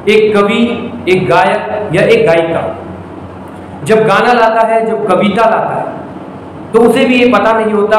एक कवि, एक गायक या एक गायिका जब गाना लाता है, जब कविता लाता है, तो उसे भी ये पता नहीं होता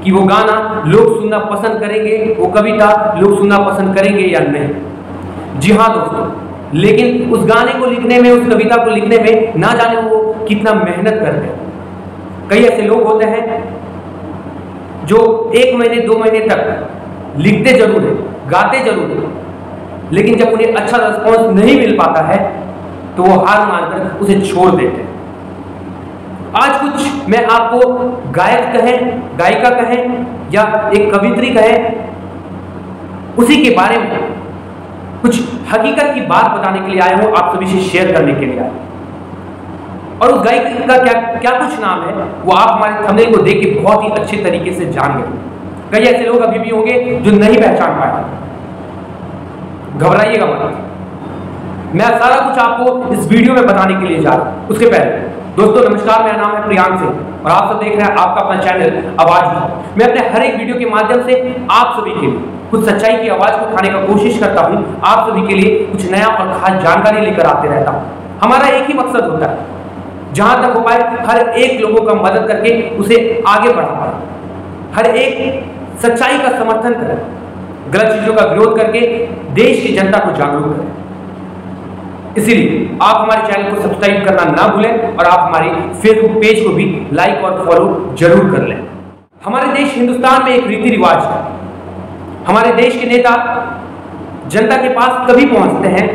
कि वो गाना लोग सुनना पसंद करेंगे, वो कविता लोग सुनना पसंद करेंगे या नहीं। जी हाँ दोस्तों, लेकिन उस गाने को लिखने में, उस कविता को लिखने में ना जाने वो कितना मेहनत करते हैं। कई ऐसे लोग होते हैं जो 1 महीने 2 महीने तक लिखते जरूर है, गाते जरूर है, लेकिन जब उन्हें अच्छा रिस्पॉन्स नहीं मिल पाता है तो वो हार मानकर उसे छोड़ देते हैं। आज कुछ मैं आपको गायक कहें, गायिका कहें या एक कवित्री कहें, उसी के बारे में कुछ हकीकत की बात बताने के लिए आया हूं, आप सभी से शेयर करने के लिए आया हूं। और उस गायिका का क्या कुछ नाम है वो आप हमारे थंबनेल को देख के बहुत ही अच्छे तरीके से जान गए। कई ऐसे लोग अभी भी होंगे जो नहीं पहचान पाए, घबराइएगा मत, मैं सारा कुछ आपको इस वीडियो में बताने के लिए जा रहा हूं। उसके पहले दोस्तों नमस्कार, मेरा नाम है प्रियांक सिंह और आप सब देख रहे हैं आपका अपना चैनल आवाज। मैं अपने हर एक वीडियो के माध्यम से आप सभी के लिए कुछ सच्चाई की आवाज को उठाने का कोशिश करता हूं, आप सभी के लिए कुछ नया और खास जानकारी लेकर आते रहता हूं। हमारा एक ही मकसद होता है, जहां तक हो पाए हर एक लोगों का मदद करके उसे आगे बढ़ा पाए, हर एक सच्चाई का समर्थन करें, गलत चीजों का विरोध करके देश की जनता को जागरूक करें। इसीलिए आप हमारे चैनल को सब्सक्राइब करना ना भूलें और आप हमारे फेसबुक पेज को भी लाइक और फॉलो जरूर कर लें। हमारे देश हिंदुस्तान में एक रीति रिवाज है, हमारे देश के नेता जनता के पास तभी पहुंचते हैं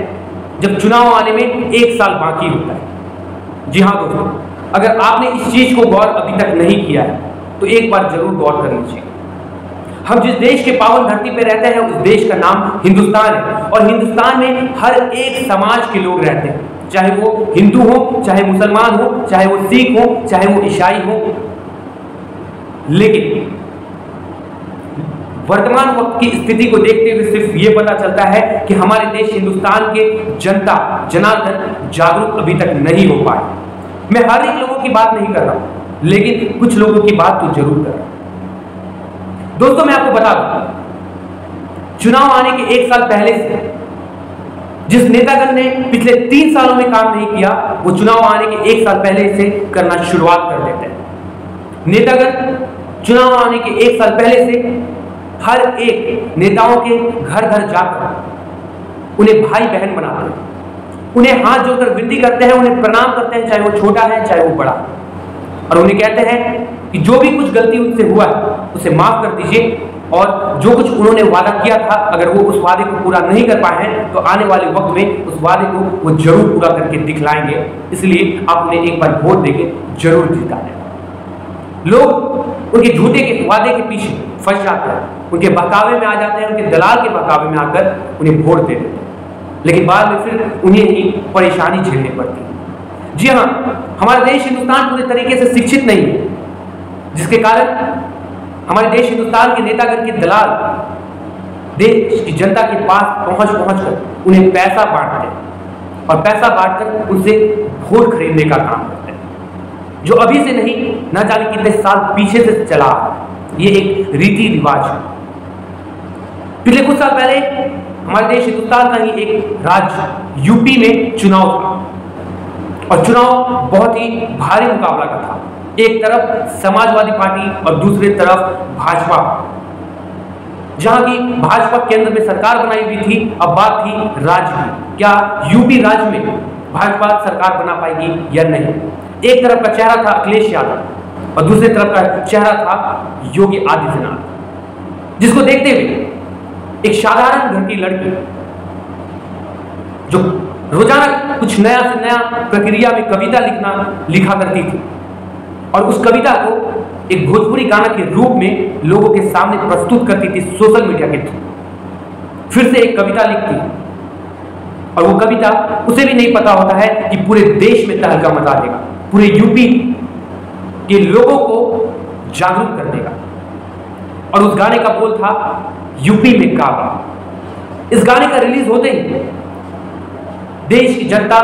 जब चुनाव आने में 1 साल बाकी होता है। जी हाँ दोस्तों, अगर आपने इस चीज को गौर अभी तक नहीं किया है तो एक बार जरूर गौर कर लीजिए। हम जिस देश के पावन धरती पे रहते हैं उस देश का नाम हिंदुस्तान है और हिंदुस्तान में हर एक समाज के लोग रहते हैं, चाहे वो हिंदू हो, चाहे मुसलमान हो, चाहे वो सिख हो, चाहे वो ईसाई हो। लेकिन वर्तमान वक्त की स्थिति को देखते हुए सिर्फ ये पता चलता है कि हमारे देश हिंदुस्तान के जनता जनार्दन जागरूक अभी तक नहीं हो पाए। मैं हर एक लोगों की बात नहीं कर रहा हूं, लेकिन कुछ लोगों की बात तो जरूर कर रहा हूं। दोस्तों मैं आपको बता दूं, चुनाव आने के 1 साल पहले से जिस नेतागण ने पिछले 3 सालों में काम नहीं किया, वो चुनाव आने के 1 साल पहले से करना शुरुआत कर देते हैं। नेतागण चुनाव आने के 1 साल पहले से हर एक नेताओं के घर घर जाकर उन्हें भाई बहन बनाते हैं, उन्हें हाथ जोड़कर विनती करते हैं, उन्हें प्रणाम करते हैं, चाहे वो छोटा है चाहे वो बड़ा, और उन्हें कहते हैं कि जो भी कुछ गलती उनसे हुआ है उसे माफ कर दीजिए और जो कुछ उन्होंने वादा किया था अगर वो उस वादे को पूरा नहीं कर पाए हैं तो आने वाले वक्त में उस वादे को वो जरूर पूरा करके दिखलाएंगे। इसलिए आप उन्हें एक बार वोट देके जरूर जिता दें। लोग उनके झूठे के वादे के पीछे फंस जाते हैं, उनके बहकावे में आ जाते हैं, उनके दलाल के बहकावे में आकर उन्हें वोट दे देते हैं, लेकिन बाद में फिर उन्हें ही परेशानी झेलनी पड़ती है। जी हाँ, हमारा देश हिंदुस्तान पूरे तरीके से शिक्षित नहीं है, जिसके कारण हमारे देश हिंदुस्तान के नेतागण के दलाल देश की जनता के पास पहुंच कर उन्हें पैसा बांटते हैं और पैसा बांटकर उनसे वोट खरीदने का काम करते हैं, जो अभी से नहीं ना जाने कितने साल पीछे से चला आ रहा है। ये एक रीति रिवाज है। पिछले कुछ साल पहले हमारे देश हिंदुस्तान का ही एक राज्य यूपी में चुनाव था और चुनाव बहुत ही भारी मुकाबला का था। एक तरफ समाजवादी पार्टी और दूसरी तरफ भाजपा, जहां की भाजपा केंद्र में सरकार बनाई हुई थी। अब बात थी राज्य की, क्या यूपी राज्य में भाजपा सरकार बना पाएगी या नहीं। एक तरफ का चेहरा था अखिलेश यादव और दूसरी तरफ का चेहरा था योगी आदित्यनाथ, जिसको देखते हुए एक साधारण घर की लड़की जो रोजाना कुछ नया से नया प्रक्रिया में कविता लिखा करती थी और उस कविता को एक भोजपुरी गाना के रूप में लोगों के सामने प्रस्तुत करती थी सोशल मीडिया के थ्रू। फिर से एक कविता लिखती और वो कविता उसे भी नहीं पता होता है कि पूरे देश में तहलका मचा देगा, पूरे यूपी के लोगों को जागरूक कर देगा। और उस गाने का बोल था यूपी में काबा। इस गाने का रिलीज होते ही देश की जनता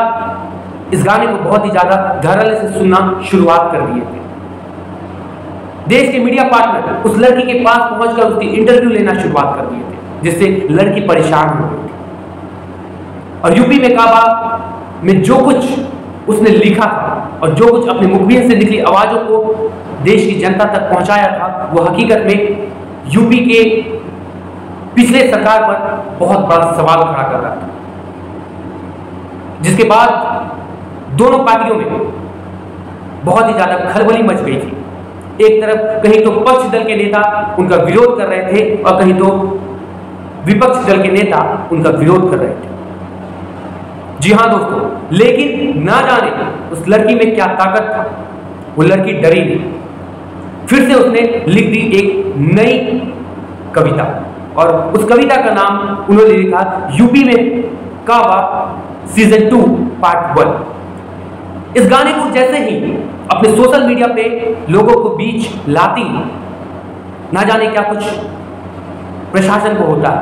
इस गाने को बहुत ही ज्यादा धड़ल्ले से सुनना शुरुआत कर दिए थे। देश के मीडिया पार्टनर उस लड़की के पास पहुंचकर उसकी इंटरव्यू लेना शुरुआत कर दिए थे, जिससे लड़की परेशान हो गई थी। और यूपी में काबा में जो कुछ उसने लिखा था और जो कुछ अपने मुखबिर से निकली आवाजों को देश की जनता तक पहुंचाया था, वो हकीकत में यूपी के पिछले सरकार पर बहुत बड़ा सवाल खड़ा कर रहा था, जिसके बाद दोनों पार्टियों में बहुत ही ज्यादा खलबली मच गई थी। एक तरफ कहीं तो पक्ष दल के नेता उनका विरोध कर रहे थे और कहीं तो विपक्ष दल के नेता उनका विरोध कर रहे थे। जी हां दोस्तों, लेकिन ना जाने उस लड़की में क्या ताकत था, वो लड़की डरी नहीं। फिर से उसने लिख दी एक नई कविता और उस कविता का नाम उन्होंने लिखा यूपी में काबा सीजन 2 पार्ट 1। इस गाने को जैसे ही अपने सोशल मीडिया पे लोगों को बीच लाती, ना जाने क्या कुछ प्रशासन को होता है,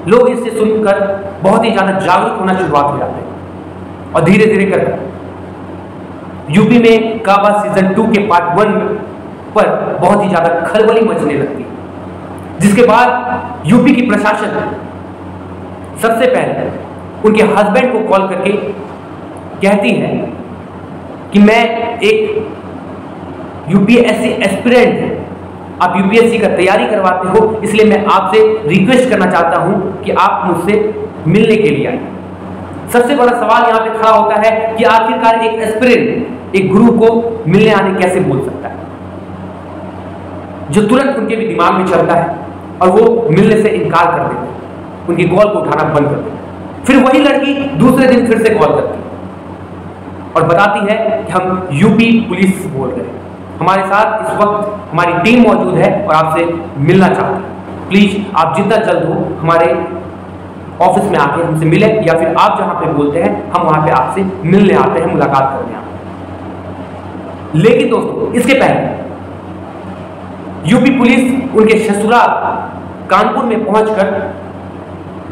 लोग इससे सुनकर बहुत ही ज्यादा जागरूक होना शुरुआत हो जाते हैं और धीरे धीरे कर यूपी में काबा सीजन 2 के पार्ट 1 पर बहुत ही ज्यादा खलबली मचने लगती है, जिसके बाद यूपी की प्रशासन सबसे पहले उनके हस्बैंड को कॉल करके कहती है कि मैं एक यूपीएससी एस्पिरेंट हूं, आप यूपीएससी का तैयारी करवाते हो, इसलिए मैं आपसे रिक्वेस्ट करना चाहता हूं कि आप मुझसे मिलने के लिए आए। सबसे बड़ा सवाल यहां पे खड़ा होता है कि आखिरकार एक एस्पिरेंट एक गुरु को मिलने आने कैसे बोल सकता है, जो तुरंत उनके भी दिमाग में चलता है और वो मिलने से इनकार कर देते हैं, उनकी कॉल को उठाना बंद कर देते हैं। फिर वही लड़की दूसरे दिन फिर से कॉल करती है और बताती है कि हम यूपी पुलिस बोल रहे हैं, हमारे साथ इस वक्त हमारी टीम मौजूद है और आपसे मिलना चाहते हैं, प्लीज आप जितना जल्द हो हमारे ऑफिस में आके हमसे मिले, या फिर आप जहां पे बोलते हैं हम वहां पे आपसे मिलने आते हैं, मुलाकात करने आते हैं। लेकिन दोस्तों, इसके पहले यूपी पुलिस उनके ससुराल कानपुर में पहुंचकर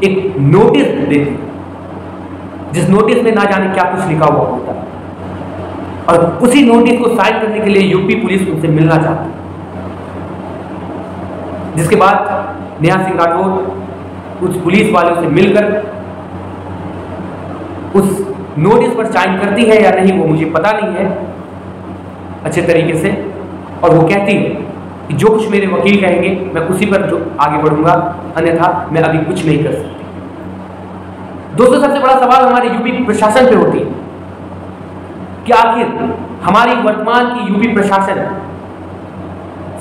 एक नोटिस देती, जिस नोटिस में ना जाने क्या कुछ लिखा हुआ होता है, और उसी नोटिस को साइन करने के लिए यूपी पुलिस उनसे मिलना चाहती है। जिसके बाद नेहा सिंह राठौर उस पुलिस वालों से मिलकर उस नोटिस पर साइन करती है या नहीं वो मुझे पता नहीं है अच्छे तरीके से, और वो कहती है कि जो कुछ मेरे वकील कहेंगे मैं उसी पर जो आगे बढ़ूंगा, अन्यथा मैं अभी कुछ नहीं कर सकती। दोस्तों, सबसे बड़ा सवाल हमारे यूपी प्रशासन पे होती है कि आखिर हमारी वर्तमान की यूपी प्रशासन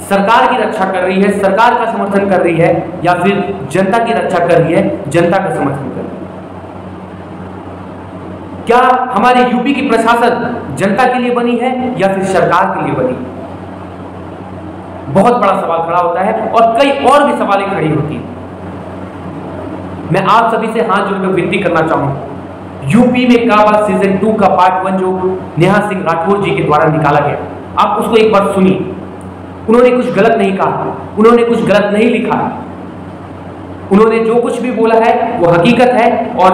सरकार की रक्षा कर रही है, सरकार का समर्थन कर रही है, या फिर जनता की रक्षा कर रही है, जनता का समर्थन कर रही है। क्या हमारे यूपी की प्रशासन जनता के लिए बनी है या फिर सरकार के लिए बनी है? बहुत बड़ा सवाल खड़ा होता है और कई और भी सवालें खड़ी होती हैं। मैं आप सभी से हाथ जोड़कर विनती करना चाहूंगा, यूपी में काबा सीजन 2 का पार्ट 1 जो नेहा सिंह राठौर जी के द्वारा निकाला गया, आप उसको एक बार सुनिए। उन्होंने कुछ गलत नहीं कहा, उन्होंने कुछ गलत नहीं लिखा, उन्होंने जो कुछ भी बोला है वो हकीकत है, और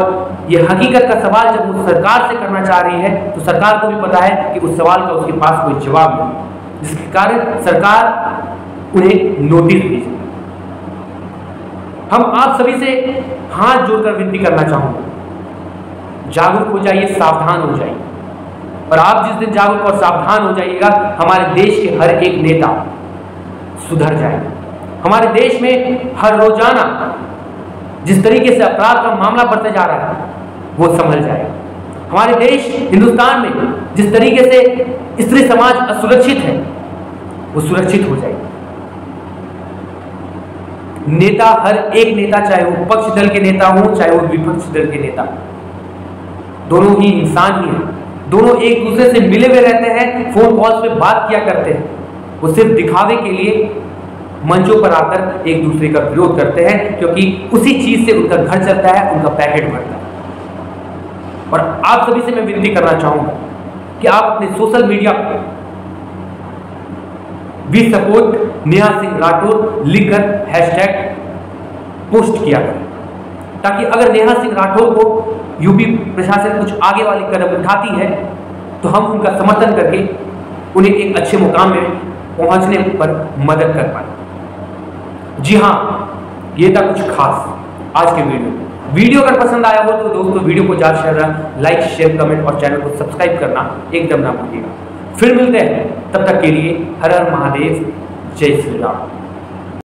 ये हकीकत का सवाल जब वो सरकार से करना चाह रही है तो सरकार को भी पता है कि उस सवाल का उसके पास कोई जवाब नहीं, जिसके कारण सरकार उन्हें नोटिस भेजी। हम आप सभी से हाथ जोड़कर विनती करना चाहूंगा, जागरूक हो जाइए, सावधान हो जाइए, और आप जिस दिन जागरूक और सावधान हो जाइएगा हमारे देश के हर एक नेता सुधर जाएगा। हमारे देश में हर रोजाना जिस तरीके से अपराध का मामला बढ़ते जा रहा है वो संभल जाएगा। हमारे देश हिंदुस्तान में जिस तरीके से स्त्री समाज असुरक्षित है वो सुरक्षित हो जाएगा। नेता, हर एक नेता, चाहे वो पक्ष दल के नेता हो चाहे वो विपक्ष दल के नेता, दोनों ही इंसान ही हैं, दोनों एक दूसरे से मिले हुए रहते हैं, फोन कॉल्स पे बात किया करते हैं, वो सिर्फ दिखावे के लिए मंचों पर आकर एक दूसरे का विरोध करते हैं, क्योंकि उसी चीज से उनका घर चलता है, उनका पैकेट भरता है। और आप सभी से मैं विनती करना चाहूंगा कि आप अपने सोशल मीडिया पर वी सपोर्ट नेहा सिंह राठौर लिखकर हैशटैग पोस्ट किया करें, ताकि अगर नेहा सिंह राठौर को यूपी प्रशासन कुछ आगे वाली कदम उठाती है तो हम उनका समर्थन करके उन्हें एक अच्छे मुकाम में पहुंचने पर मदद कर पाए। जी हाँ, ये था कुछ खास आज के वीडियो में। वीडियो अगर पसंद आया हो तो दोस्तों वीडियो को ज़्यादा से ज़्यादा लाइक, शेयर, कमेंट और चैनल को सब्सक्राइब करना एकदम ना भूलिएगा। फिर मिलते हैं, तब तक के लिए हर हर महादेव, जय श्री राम।